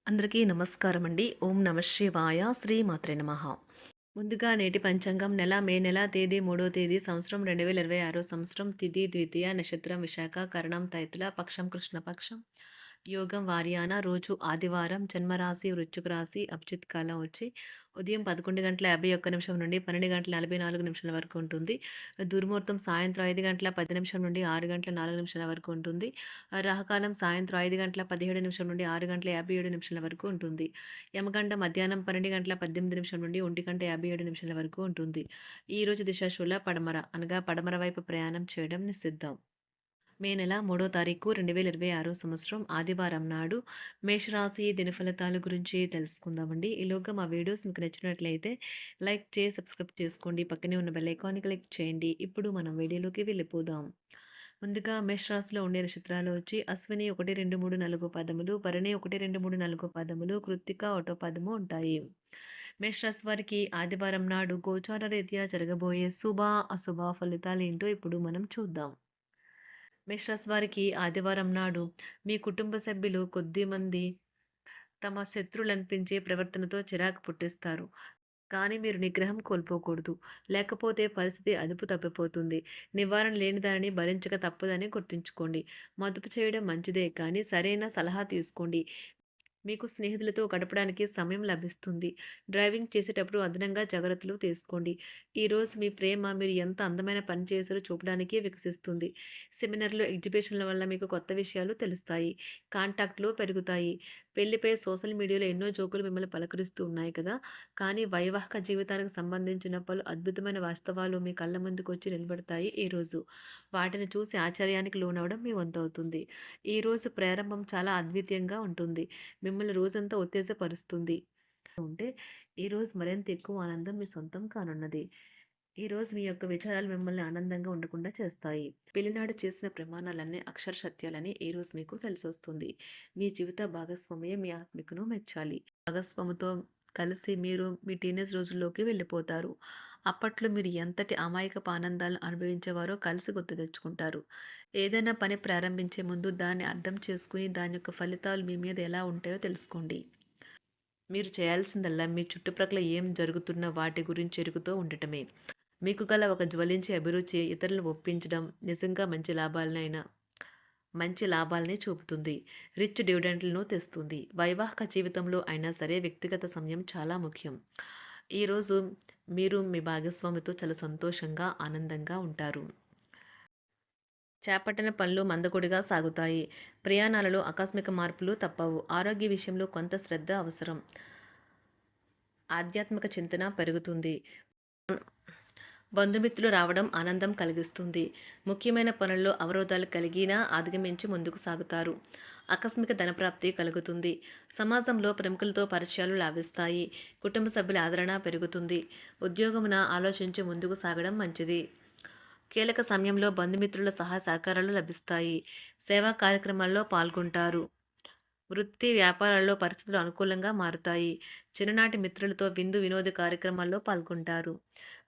అందరికీ నమస్కారం అండి. ఓం నమ శివాయ. శ్రీమాత్రే నమః. ముందుగా నేటి పంచాంగం మే నెల తేదీ 3వ తేదీ సంవత్సరం 2026 సంవత్సరం తిథి ద్వితీయ నక్షత్రం విశాఖ కరణం తైతుల పక్షం కృష్ణపక్షం యోగం వార్యాన రోజు ఆదివారం జన్మరాశి వృశ్చిక రాశి అభిజిత్ కాలం వచ్చి ఉదయం 11:51 నుండి 12:44 వరకు ఉంటుంది. దుర్ముహూర్తం సాయంత్రం 5:10 నుండి 6:04 వరకు ఉంటుంది. రాహుకాలం సాయంత్రం 5:17 నుండి 6:57 వరకు ఉంటుంది. యమగంట మధ్యాహ్నం 12:18 నుండి 1:57 వరకు ఉంటుంది. ఈరోజు దిశాశూల పడమర అనగా పడమర వైపు ప్రయాణం చేయడం నిషిద్ధం. మే నెల 3వ తారీఖు 2026 సంవత్సరం ఆదివారం నాడు మేషరాశి దినఫలితాల గురించి తెలుసుకుందామండి. ఈలోగా మా వీడియోస్ మీకు నచ్చినట్లయితే లైక్ చేసి సబ్స్క్రైబ్ చేసుకోండి. పక్కనే ఉన్న బెల్ ఐకాన్ని క్లిక్ చేయండి. ఇప్పుడు మనం వీడియోలోకి వెళ్ళిపోదాం. ముందుగా మేషరాశిలో ఉండే నక్షత్రాలు వచ్చి అశ్విని 1, 2, 3, 4 పదములు, భరణి 1, 2, 3, 4 పదములు, కృత్తిక 1 పదము ఉంటాయి. మేషరాశి వారికి ఆదివారం నాడు గోచార రీత్యా జరగబోయే శుభ అశుభ ఫలితాలు ఏంటో ఇప్పుడు మనం చూద్దాం. మేషరాశి వారికి ఆదివారం నాడు మీ కుటుంబ సభ్యులు కొద్దిమంది తమ శత్రువులనిపించే ప్రవర్తనతో చిరాకు పుట్టిస్తారు. కానీ మీరు నిగ్రహం కోల్పోకూడదు. లేకపోతే పరిస్థితి అదుపు తప్పిపోతుంది. నివారణ లేని దానిని భరించక తప్పదని గుర్తుంచుకోండి. మదుపు చేయడం మంచిదే కానీ సరైన సలహా తీసుకోండి. మీకు స్నేహితులతో గడపడానికి సమయం లభిస్తుంది. డ్రైవింగ్ చేసేటప్పుడు అదనంగా జాగ్రత్తలు తీసుకోండి. ఈరోజు మీ ప్రేమ మీరు ఎంత అందమైన పని చేశారో చూపడానికి వికసిస్తుంది. సెమినార్లు, ఎగ్జిబిషన్ల వల్ల మీకు కొత్త విషయాలు తెలుస్తాయి. కాంటాక్ట్లు పెరుగుతాయి. పెళ్లిపై సోషల్ మీడియాలో ఎన్నో జోకులు మిమ్మల్ని పలకరిస్తూ ఉన్నాయి కదా! కానీ వైవాహిక జీవితానికి సంబంధించిన పలు అద్భుతమైన వాస్తవాలు మీ కళ్ళ ముందుకు వచ్చి నిలబడతాయి ఈరోజు. వాటిని చూసి ఆశ్చర్యానికి లోనవడం మీ వంతవుతుంది. ఈరోజు ప్రారంభం చాలా అద్వితీయంగా ఉంటుంది. మిమ్మల్ని రోజంతా ఉత్తేజపరుస్తుంది. ఉంటే ఈరోజు మరింత ఎక్కువ ఆనందం మీ సొంతం కానున్నది. ఈరోజు మీ యొక్క విచారాలు మిమ్మల్ని ఆనందంగా ఉండకుండా చేస్తాయి. పెళ్లినాడు చేసిన ప్రమాణాలన్నీ అక్షర సత్యాలని ఈరోజు మీకు తెలిసొస్తుంది. మీ జీవిత భాగస్వామియే మీ ఆత్మికను మెచ్చాలి. భాగస్వామితో కలిసి మీరు మీ టీనేజ్ రోజుల్లోకి వెళ్ళిపోతారు. అప్పట్లో మీరు ఎంతటి అమాయకపు ఆనందాలను అనుభవించేవారో కలిసి గుర్తు తెచ్చుకుంటారు. ఏదైనా పని ప్రారంభించే ముందు దాన్ని అర్థం చేసుకుని దాని యొక్క ఫలితాలు మీ మీద ఎలా ఉంటాయో తెలుసుకోండి. మీరు చేయాల్సిందల్లా మీ చుట్టుప్రక్కల ఏం జరుగుతున్న వాటి గురించి ఎరుగుతూ ఉండటమే. మీకు గల ఒక జ్వలించే అభిరుచి ఇతరులను ఒప్పించడం నిజంగా మంచి లాభాలనే చూపుతుంది. రిచ్ డివిడెంట్లను తెస్తుంది. వైవాహిక జీవితంలో అయినా సరే వ్యక్తిగత సమయం చాలా ముఖ్యం. ఈరోజు మీరు మీ భాగస్వామితో చాలా సంతోషంగా, ఆనందంగా ఉంటారు. చేపట్టిన పనులు మందకొడిగా సాగుతాయి. ప్రయాణాలలో ఆకస్మిక మార్పులు తప్పవు. ఆరోగ్య విషయంలో కొంత శ్రద్ధ అవసరం. ఆధ్యాత్మిక చింతన పెరుగుతుంది. బంధుమిత్రులు రావడం ఆనందం కలిగిస్తుంది. ముఖ్యమైన పనుల్లో అవరోధాలు కలిగినా అధిగమించి ముందుకు సాగుతారు. ఆకస్మిక ధనప్రాప్తి కలుగుతుంది. సమాజంలో ప్రముఖులతో పరిచయాలు లాభిస్తాయి. కుటుంబ సభ్యుల ఆదరణ పెరుగుతుంది. ఉద్యోగమున ఆలోచించి ముందుకు సాగడం మంచిది. కీలక సమయంలో బంధుమిత్రుల సహాయ సహకారాలు లభిస్తాయి. సేవా కార్యక్రమాల్లో పాల్గొంటారు. వృత్తి వ్యాపారాల్లో పరిస్థితులు అనుకూలంగా మారుతాయి. చిన్ననాటి మిత్రులతో విందు వినోద కార్యక్రమాల్లో పాల్గొంటారు.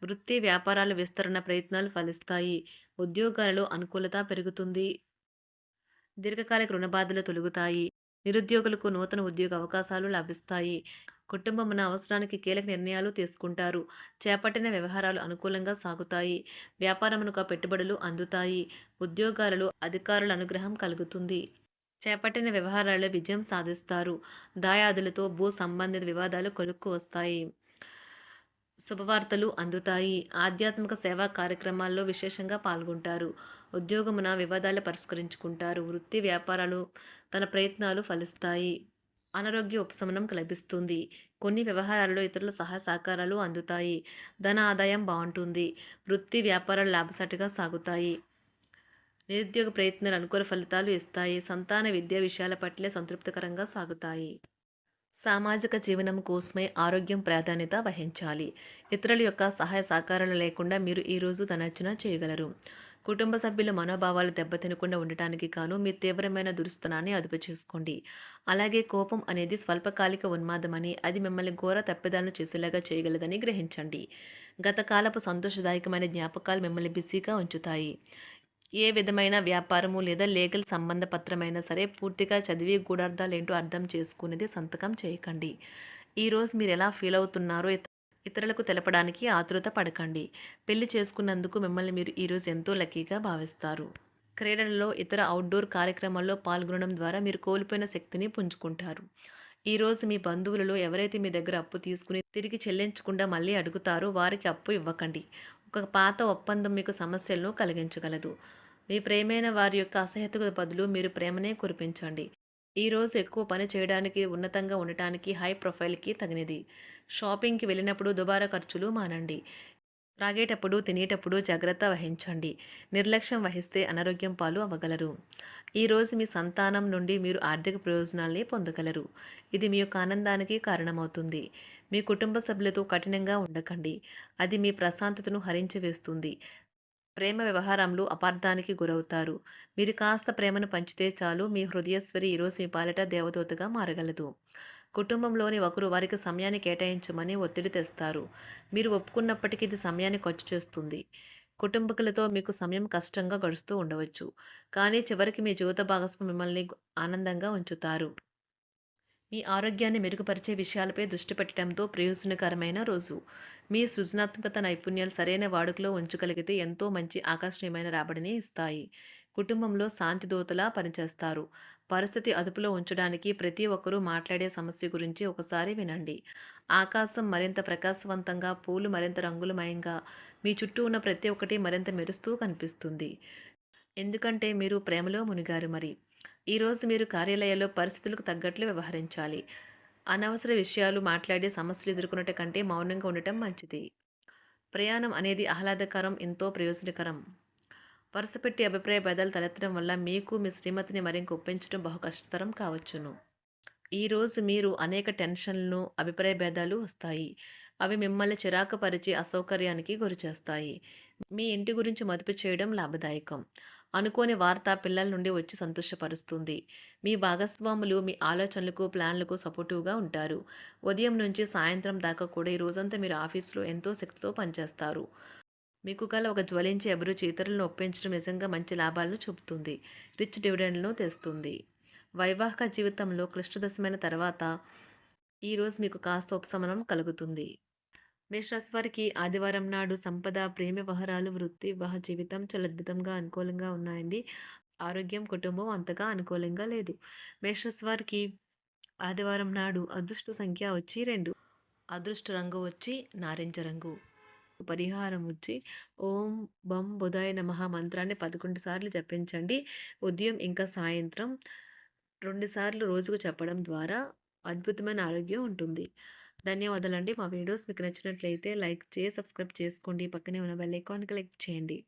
వృత్తి వ్యాపారాల విస్తరణ ప్రయత్నాలు ఫలిస్తాయి. ఉద్యోగాలలో అనుకూలత పెరుగుతుంది. దీర్ఘకాలిక రుణ బాధలు తొలగుతాయి. నిరుద్యోగులకు నూతన ఉద్యోగ అవకాశాలు లభిస్తాయి. కుటుంబమున అవసరానికి కీలక నిర్ణయాలు తీసుకుంటారు. చేపట్టిన వ్యవహారాలు అనుకూలంగా సాగుతాయి. వ్యాపారమునకు పెట్టుబడులు అందుతాయి. ఉద్యోగాలలో అధికారుల అనుగ్రహం కలుగుతుంది. చేపట్టిన వ్యవహారాల్లో విజయం సాధిస్తారు. దాయాదులతో భూ సంబంధిత వివాదాలు కొలుక్కు వస్తాయి. శుభవార్తలు అందుతాయి. ఆధ్యాత్మిక సేవా కార్యక్రమాల్లో విశేషంగా పాల్గొంటారు. ఉద్యోగమున వివాదాలు పరిష్కరించుకుంటారు. వృత్తి వ్యాపారాలు తన ప్రయత్నాలు ఫలిస్తాయి. అనారోగ్య ఉపశమనం లభిస్తుంది. కొన్ని వ్యవహారాల్లో ఇతరుల సహాయ సహకారాలు అందుతాయి. ధన ఆదాయం బాగుంటుంది. వృత్తి వ్యాపారాలు లాభసాటిగా సాగుతాయి. నిరుద్యోగ ప్రయత్నాలు అనుకూల ఫలితాలు ఇస్తాయి. సంతాన విద్యా విషయాల పట్లే సంతృప్తికరంగా సాగుతాయి. సామాజిక జీవనం కోసమే ఆరోగ్యం ప్రాధాన్యత వహించాలి. ఇతరుల యొక్క సహాయ సహకారాలు లేకుండా మీరు ఈరోజు ధనార్జన చేయగలరు. కుటుంబ సభ్యుల మనోభావాలు దెబ్బతినకుండా ఉండటానికి గాను మీ తీవ్రమైన దురుస్తనాన్ని అదుపు చేసుకోండి. అలాగే కోపం అనేది స్వల్పకాలిక ఉన్మాదమని, అది మిమ్మల్ని ఘోర తప్పిదాలను చేసేలాగా చేయగలదని గ్రహించండి. గత కాలపు సంతోషదాయకమైన జ్ఞాపకాలు మిమ్మల్ని బిజీగా ఉంచుతాయి. ఏ విధమైన వ్యాపారము లేదా లీగల్ సంబంధ పత్రమైనా సరే పూర్తిగా చదివి గూఢార్థాలేంటో అర్థం చేసుకునేది సంతకం చేయకండి. ఈరోజు మీరు ఎలా ఫీల్ అవుతున్నారో ఇతరులకు తెలపడానికి ఆతృత పడకండి. పెళ్లి చేసుకున్నందుకు మిమ్మల్ని మీరు ఈరోజు ఎంతో లక్కీగా భావిస్తారు. క్రీడలలో ఇతర అవుట్‌డోర్ కార్యక్రమాల్లో పాల్గొనడం ద్వారా మీరు కోల్పోయిన శక్తిని పుంజుకుంటారు. ఈరోజు మీ బంధువులలో ఎవరైతే మీ దగ్గర అప్పు తీసుకుని తిరిగి చెల్లించకుండా మళ్ళీ అడుగుతారో వారికి అప్పు ఇవ్వకండి. ఒక పాత ఒప్పందం మీకు సమస్యలను కలిగించగలదు. మీ ప్రేమైన వారి యొక్క అసహ్యతకు బదులు మీరు ప్రేమనే కురిపించండి. ఈరోజు ఎక్కువ పని చేయడానికి, ఉన్నతంగా ఉండటానికి, హై ప్రొఫైల్‌కి తగినది. షాపింగ్‌కి వెళ్ళినప్పుడు దుబారా ఖర్చులు మానండి. త్రాగేటప్పుడు, తినేటప్పుడు జాగ్రత్త వహించండి. నిర్లక్ష్యం వహిస్తే అనారోగ్యం పాలు అవ్వగలరు. ఈరోజు మీ సంతానం నుండి మీరు ఆర్థిక ప్రయోజనాల్ని పొందగలరు. ఇది మీ యొక్క ఆనందానికి కారణమవుతుంది. మీ కుటుంబ సభ్యులతో కఠినంగా ఉండకండి. అది మీ ప్రశాంతతను హరించి వేస్తుంది. ప్రేమ వ్యవహారంలో అపార్థానికి గురవుతారు. మీరు కాస్త ప్రేమను పంచితే చాలు మీ హృదయశ్వరి ఈరోజు మీ పాలిట దేవదూతగా మారగలదు. కుటుంబంలోని ఒకరు వారికి సమయాన్ని కేటాయించమని ఒత్తిడి తెస్తారు. మీరు ఒప్పుకున్నప్పటికీ ఇది సమయాన్ని ఖర్చు చేస్తుంది. కుటుంబకులతో మీకు సమయం కష్టంగా గడుస్తూ ఉండవచ్చు. కానీ చివరికి మీ జీవిత భాగస్వామి మిమ్మల్ని ఆనందంగా ఉంచుతారు. మీ ఆరోగ్యాన్ని మెరుగుపరిచే విషయాలపై దృష్టి పెట్టడంతో ప్రయోజనకరమైన రోజు. మీ సృజనాత్మకత నైపుణ్యాలు సరైన వాడుకలో ఉంచగలిగితే ఎంతో మంచి ఆకర్షణీయమైన రాబడిని ఇస్తాయి. కుటుంబంలో శాంతి దూతలా పనిచేస్తారు. పరిస్థితి అదుపులో ఉంచడానికి ప్రతి ఒక్కరూ మాట్లాడే సమస్య గురించి ఒకసారి వినండి. ఆకాశం మరింత ప్రకాశవంతంగా, పూలు మరింత రంగులమయంగా, మీ చుట్టూ ఉన్న ప్రతి ఒక్కటి మరింత మెరుస్తూ కనిపిస్తుంది. ఎందుకంటే మీరు ప్రేమలో మునిగారు మరి. ఈరోజు మీరు కార్యాలయాల్లో పరిస్థితులకు తగ్గట్లు వ్యవహరించాలి. అనవసర విషయాలు మాట్లాడి సమస్యలు ఎదుర్కొనట కంటే మౌనంగా ఉండటం మంచిది. ప్రయాణం అనేది ఆహ్లాదకరం, ఎంతో ప్రయోజనకరం. వరుసపెట్టి అభిప్రాయ భేదాలు తలెత్తడం వల్ల మీకు మీ శ్రీమతిని మరింక ఒప్పించడం బహు కష్టతరం కావచ్చును. ఈరోజు మీరు అనేక టెన్షన్లను, అభిప్రాయ భేదాలు వస్తాయి. అవి మిమ్మల్ని చిరాకు పరిచి అసౌకర్యానికి గురిచేస్తాయి. మీ ఇంటి గురించి మదుపు చేయడం లాభదాయకం. అనుకోని వార్త పిల్లల నుండి వచ్చి సంతోషపరుస్తుంది. మీ భాగస్వాములు మీ ఆలోచనలకు, ప్లాన్లకు సపోర్టివ్‌గా ఉంటారు. ఉదయం నుంచి సాయంత్రం దాకా కూడా ఈ రోజంతా మీరు ఆఫీస్‌లో ఎంతో శక్తితో పనిచేస్తారు. మీకు గల ఒక జ్వలించే అభిరుచి ఇతరులను ఒప్పించడం నిజంగా మంచి లాభాలను చూపుతుంది. రిచ్ డివిడెండ్‌లను తెస్తుంది. వైవాహిక జీవితంలో క్లిష్టదశమైన తర్వాత ఈరోజు మీకు కాస్త ఉపశమనం కలుగుతుంది. మేషరాశి వారికి ఆదివారం నాడు సంపద, ప్రేమ వ్యవహారాలు, వృత్తి, వివాహ జీవితం చాలా అద్భుతంగా అనుకూలంగా ఉన్నాయండి. ఆరోగ్యం, కుటుంబం అంతగా అనుకూలంగా లేదు. మేషరాశి వారికి ఆదివారం నాడు అదృష్ట సంఖ్య వచ్చి 2. అదృష్ట రంగు వచ్చి నారింజ రంగు. పరిహారం వచ్చి ఓం బం బుధాయ నమః మంత్రాన్ని 11 సార్లు జపించండి. ఉదయం ఇంకా సాయంత్రం 2 సార్లు రోజుకు చెప్పడం ద్వారా అద్భుతమైన ఆరోగ్యం ఉంటుంది. ధన్యవాదాలండి. మా వీడియోస్ మీకు నచ్చినట్లయితే లైక్ చేసి, సబ్స్క్రైబ్ చేసుకోండి. పక్కనే ఉన్న బెల్ ఐకాన్ క్లిక్ చేయండి.